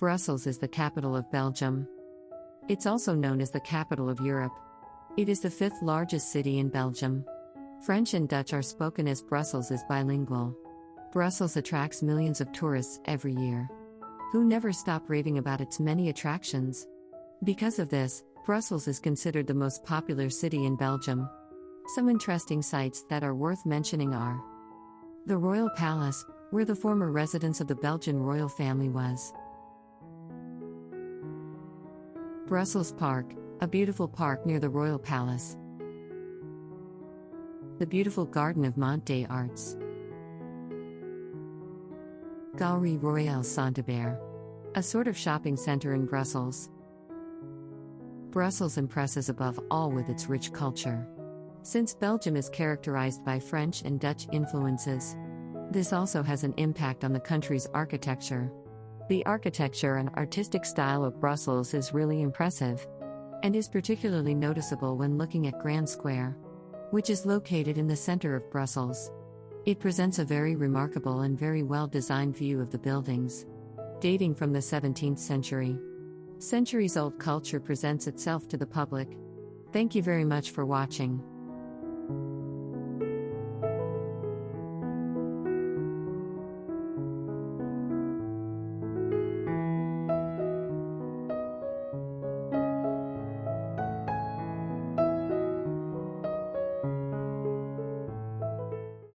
Brussels is the capital of Belgium. It's also known as the capital of Europe. It is the fifth largest city in Belgium. French and Dutch are spoken as Brussels is bilingual. Brussels attracts millions of tourists every year, who never stop raving about its many attractions. Because of this, Brussels is considered the most popular city in Belgium. Some interesting sites that are worth mentioning are the Royal Palace, where the former residence of the Belgian royal family was. Brussels Park, a beautiful park near the Royal Palace. The beautiful Garden of Mont des Arts. Galerie Royale Saint-Hubert, a sort of shopping center in Brussels. Brussels impresses above all with its rich culture. Since Belgium is characterized by French and Dutch influences, this also has an impact on the country's architecture. The architecture and artistic style of Brussels is really impressive, and is particularly noticeable when looking at Grand Square, which is located in the center of Brussels. It presents a very remarkable and very well-designed view of the buildings, dating from the 17th century. Centuries-old culture presents itself to the public. Thank you very much for watching.